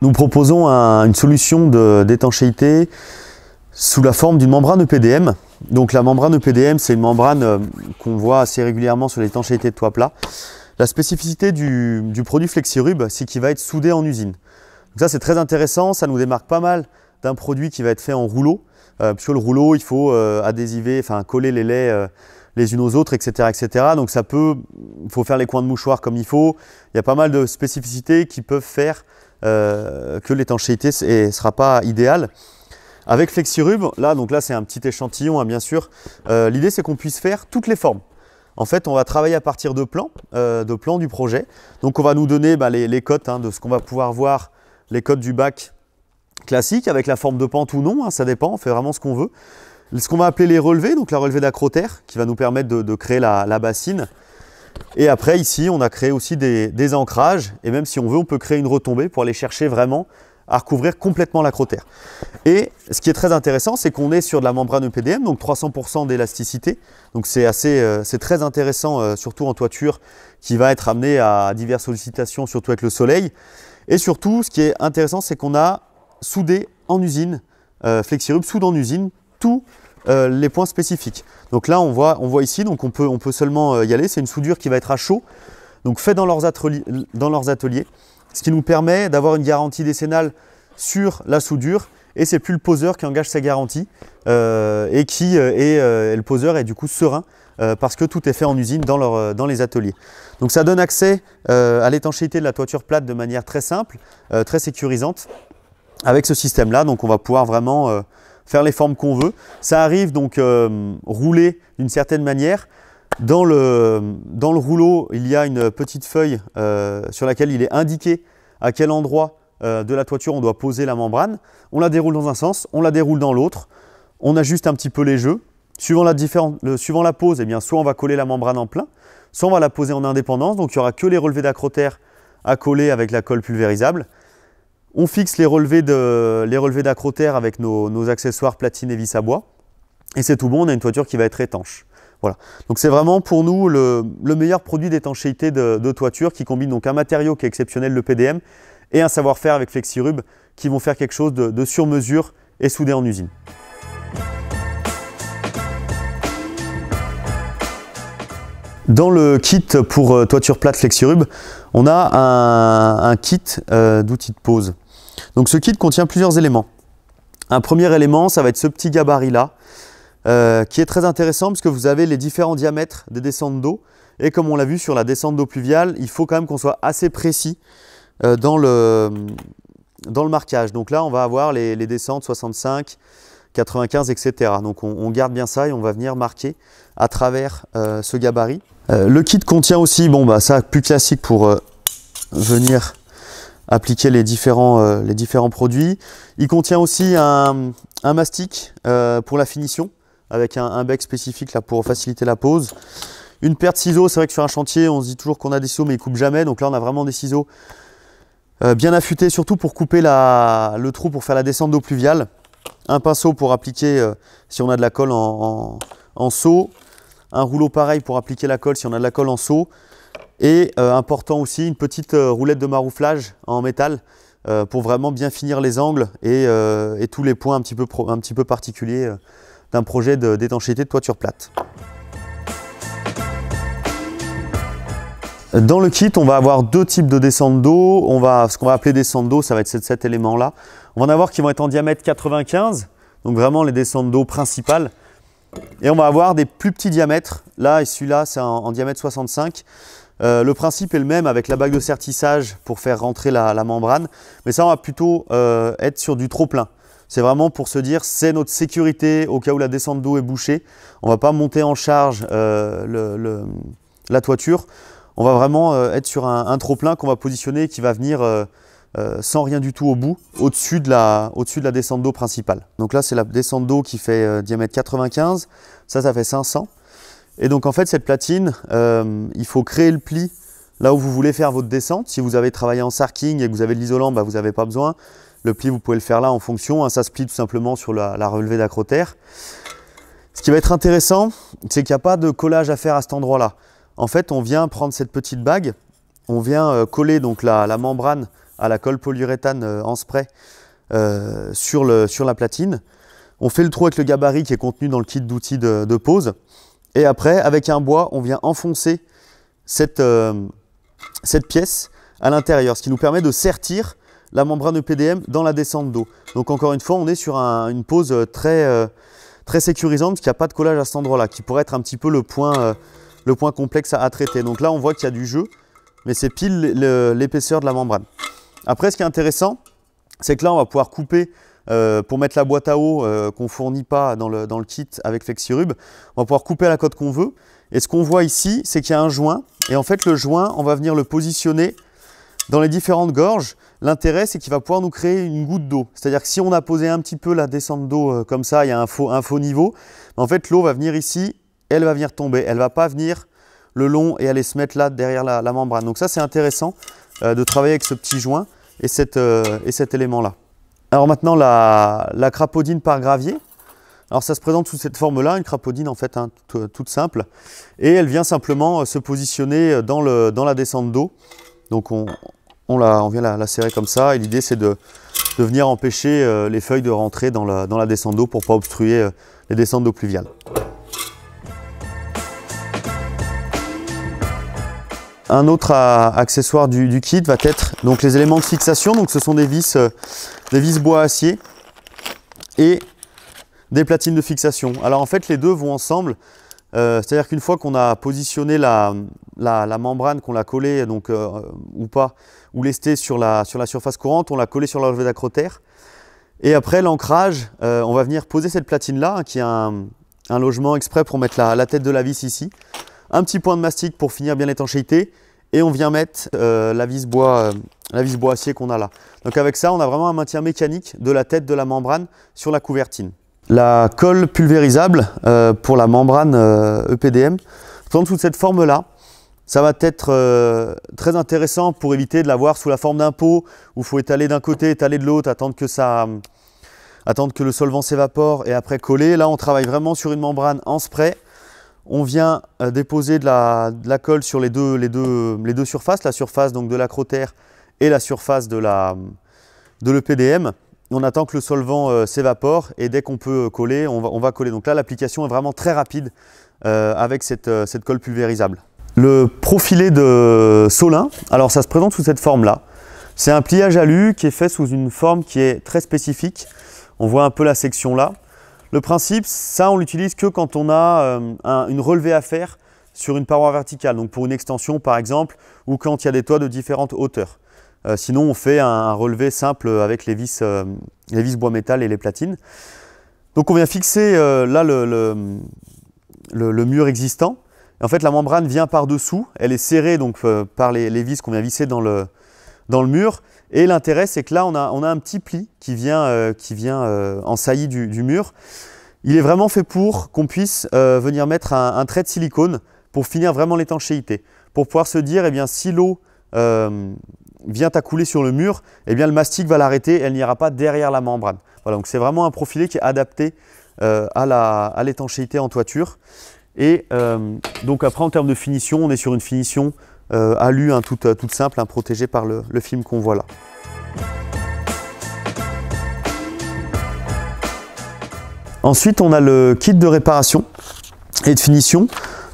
Nous proposons une solution d'étanchéité sous la forme d'une membrane EPDM. Donc la membrane EPDM, c'est une membrane qu'on voit assez régulièrement sur l'étanchéité de toit plat. La spécificité du produit FlexiRub, c'est qu'il va être soudé en usine. Donc ça, c'est très intéressant, ça nous démarque pas mal d'un produit qui va être fait en rouleau. Puisque le rouleau, il faut adhésiver, enfin coller les laits les unes aux autres, etc., etc. Donc il faut faire les coins de mouchoir comme il faut. Il y a pas mal de spécificités qui peuvent faire que l'étanchéité ne sera pas idéale. Avec FlexiRub, là c'est un petit échantillon, hein, bien sûr. L'idée, c'est qu'on puisse faire toutes les formes. En fait, on va travailler à partir de plans du projet. Donc, on va nous donner les cotes de ce qu'on va pouvoir voir, les cotes du bac classique avec la forme de pente ou non, hein, ça dépend, on fait vraiment ce qu'on veut. Ce qu'on va appeler les relevés, donc la relevée d'acrotère qui va nous permettre de créer la bassine. Et après, ici, on a créé aussi des ancrages. Et même si on veut, on peut créer une retombée pour aller chercher vraiment à recouvrir complètement l'acrotère. Et ce qui est très intéressant, c'est qu'on est sur de la membrane EPDM, donc 300% d'élasticité. Donc c'est très intéressant, surtout en toiture, qui va être amené à diverses sollicitations, surtout avec le soleil. Et surtout, ce qui est intéressant, c'est qu'on a soudé en usine, FlexiRub soude en usine, tous les points spécifiques. Donc là, on voit ici, donc on peut seulement y aller. C'est une soudure qui va être à chaud, donc fait dans leurs ateliers. Ce qui nous permet d'avoir une garantie décennale sur la soudure et c'est plus le poseur qui engage sa garantie et le poseur est du coup serein parce que tout est fait en usine dans les ateliers. Donc ça donne accès à l'étanchéité de la toiture plate de manière très simple, très sécurisante avec ce système-là. Donc on va pouvoir vraiment faire les formes qu'on veut. Ça arrive donc roulé d'une certaine manière. Dans le rouleau, il y a une petite feuille sur laquelle il est indiqué à quel endroit de la toiture on doit poser la membrane. On la déroule dans un sens, on la déroule dans l'autre. On ajuste un petit peu les jeux. Suivant la pose, eh bien, soit on va coller la membrane en plein, soit on va la poser en indépendance. Donc il n'y aura que les relevés d'acrotère à coller avec la colle pulvérisable. On fixe les relevés d'acrotère avec nos accessoires platine et vis à bois. Et c'est tout bon, on a une toiture qui va être étanche. Voilà. Donc c'est vraiment pour nous le meilleur produit d'étanchéité de toiture qui combine donc un matériau qui est exceptionnel, le PDM, et un savoir-faire avec FlexiRub qui vont faire quelque chose de sur mesure et soudé en usine. Dans le kit pour toiture plate FlexiRub, on a un kit d'outils de pose. Donc ce kit contient plusieurs éléments. Un premier élément, ça va être ce petit gabarit-là, qui est très intéressant puisque vous avez les différents diamètres des descentes d'eau. Et comme on l'a vu sur la descente d'eau pluviale, il faut quand même qu'on soit assez précis dans le marquage. Donc là, on va avoir les descentes 65, 95, etc. Donc on garde bien ça et on va venir marquer à travers ce gabarit. Le kit contient aussi, ça plus classique pour venir appliquer les différents produits. Il contient aussi un mastic pour la finition, avec un bec spécifique là, pour faciliter la pose. Une paire de ciseaux, c'est vrai que sur un chantier, on se dit toujours qu'on a des ciseaux, mais ils ne coupent jamais. Donc là, on a vraiment des ciseaux bien affûtés, surtout pour couper le trou pour faire la descente d'eau pluviale. Un pinceau pour appliquer si on a de la colle en seau. Un rouleau pareil pour appliquer la colle si on a de la colle en seau. Et important aussi, une petite roulette de marouflage en métal pour vraiment bien finir les angles et tous les points un petit peu particuliers d'un projet d'étanchéité de toiture plate. Dans le kit, on va avoir deux types de descente d'eau. Ce qu'on va appeler descente d'eau, ça va être cet élément-là. On va en avoir qui vont être en diamètre 95, donc vraiment les descentes d'eau principales. Et on va avoir des plus petits diamètres. Là et celui-là, c'est en diamètre 65. Le principe est le même avec la bague de sertissage pour faire rentrer la membrane. Mais ça, on va plutôt être sur du trop-plein. C'est vraiment pour se dire, c'est notre sécurité au cas où la descente d'eau est bouchée. On ne va pas monter en charge la toiture. On va vraiment être sur un trop-plein qu'on va positionner et qui va venir sans rien du tout au bout, au-dessus de la descente d'eau principale. Donc là, c'est la descente d'eau qui fait diamètre 95. Ça fait 500. Et donc en fait, cette platine, il faut créer le pli là où vous voulez faire votre descente. Si vous avez travaillé en sarking et que vous avez de l'isolant, vous n'avez pas besoin. Le pli, vous pouvez le faire là en fonction. Ça se plie tout simplement sur la relevée d'acrotère. Ce qui va être intéressant, c'est qu'il n'y a pas de collage à faire à cet endroit-là. En fait, on vient prendre cette petite bague, on vient coller donc la membrane à la colle polyuréthane en spray sur la platine. On fait le trou avec le gabarit qui est contenu dans le kit d'outils de pose. Et après, avec un bois, on vient enfoncer cette pièce à l'intérieur, ce qui nous permet de sertir la membrane EPDM dans la descente d'eau. Donc encore une fois, on est sur une pose très sécurisante, parce qu'il n'y a pas de collage à cet endroit-là, qui pourrait être un petit peu le point complexe à traiter. Donc là, on voit qu'il y a du jeu, mais c'est pile l'épaisseur de la membrane. Après, ce qui est intéressant, c'est que là, on va pouvoir couper pour mettre la boîte à eau qu'on ne fournit pas dans le kit avec FlexiRub. On va pouvoir couper à la cote qu'on veut. Et ce qu'on voit ici, c'est qu'il y a un joint. Et en fait, le joint, on va venir le positionner dans les différentes gorges. L'intérêt, c'est qu'il va pouvoir nous créer une goutte d'eau. C'est-à-dire que si on a posé un petit peu la descente d'eau comme ça, il y a un faux niveau, en fait, l'eau va venir ici, elle va venir tomber. Elle ne va pas venir le long et aller se mettre là derrière la membrane. Donc ça, c'est intéressant de travailler avec ce petit joint et cet élément-là. Alors maintenant, la crapaudine par gravier. Alors ça se présente sous cette forme-là, une crapaudine en fait toute simple. Et elle vient simplement se positionner dans la descente d'eau. Donc on vient la serrer comme ça. Et l'idée c'est de venir empêcher les feuilles de rentrer dans la descente d'eau pour ne pas obstruer les descentes d'eau pluviale. Un autre accessoire du kit va être donc les éléments de fixation. Donc ce sont des vis bois acier et des platines de fixation. Alors en fait les deux vont ensemble, c'est-à-dire qu'une fois qu'on a positionné la membrane, qu'on l'a collée donc, ou pas, ou lestée sur la surface courante, on l'a collée sur la levée d'acrotère. Et après l'ancrage, on va venir poser cette platine-là, qui est un logement exprès pour mettre la tête de la vis ici. Un petit point de mastic pour finir bien l'étanchéité. Et on vient mettre la vis bois acier qu'on a là. Donc avec ça, on a vraiment un maintien mécanique de la tête de la membrane sur la couvertine. La colle pulvérisable pour la membrane EPDM, sous cette forme-là, ça va être très intéressant pour éviter de l'avoir sous la forme d'un pot où il faut étaler d'un côté, étaler de l'autre, attendre que le solvant s'évapore et après coller. Là, on travaille vraiment sur une membrane en spray. On vient déposer de la colle sur les deux surfaces, la surface donc de l'acrotère et la surface de l'EPDM. On attend que le solvant s'évapore et dès qu'on peut coller, on va coller. Donc là, l'application est vraiment très rapide avec cette colle pulvérisable. Le profilé de Solin, alors ça se présente sous cette forme-là. C'est un pliage alu qui est fait sous une forme qui est très spécifique. On voit un peu la section là. Le principe, ça on l'utilise que quand on a une relevée à faire sur une paroi verticale, donc pour une extension par exemple, ou quand il y a des toits de différentes hauteurs. Sinon on fait un relevé simple avec les vis bois métal et les platines. Donc on vient fixer là le mur existant. En fait la membrane vient par-dessous, elle est serrée donc, par les vis qu'on vient visser dans le mur. Et l'intérêt, c'est que là, on a un petit pli qui vient en saillie du mur. Il est vraiment fait pour qu'on puisse venir mettre un trait de silicone pour finir vraiment l'étanchéité. Pour pouvoir se dire, eh bien, si l'eau vient à couler sur le mur, eh bien, le mastic va l'arrêter, elle n'ira pas derrière la membrane. Voilà, donc c'est vraiment un profilé qui est adapté à l'étanchéité en toiture. Et donc après, en termes de finition, on est sur une finition alu, toute simple, protégée par le film qu'on voit là. Ensuite, on a le kit de réparation et de finition.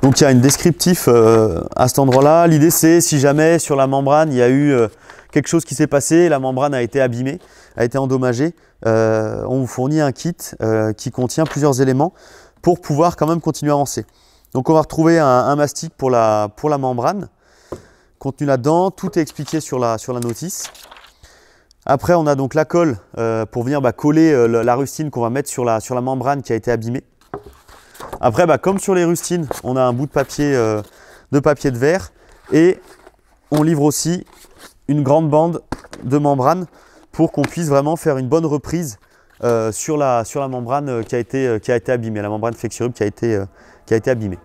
Donc il y a une descriptif à cet endroit-là. L'idée c'est si jamais sur la membrane il y a eu quelque chose qui s'est passé, la membrane a été abîmée, a été endommagée, on vous fournit un kit qui contient plusieurs éléments pour pouvoir quand même continuer à avancer. Donc on va retrouver un mastic pour la membrane. Contenu là-dedans, tout est expliqué sur la notice. Après, on a donc la colle pour venir coller la rustine qu'on va mettre sur la membrane qui a été abîmée. Après, comme sur les rustines, on a un bout de papier de verre et on livre aussi une grande bande de membrane pour qu'on puisse vraiment faire une bonne reprise sur la membrane qui a été abîmée, la membrane FlexiRub qui a été abîmée.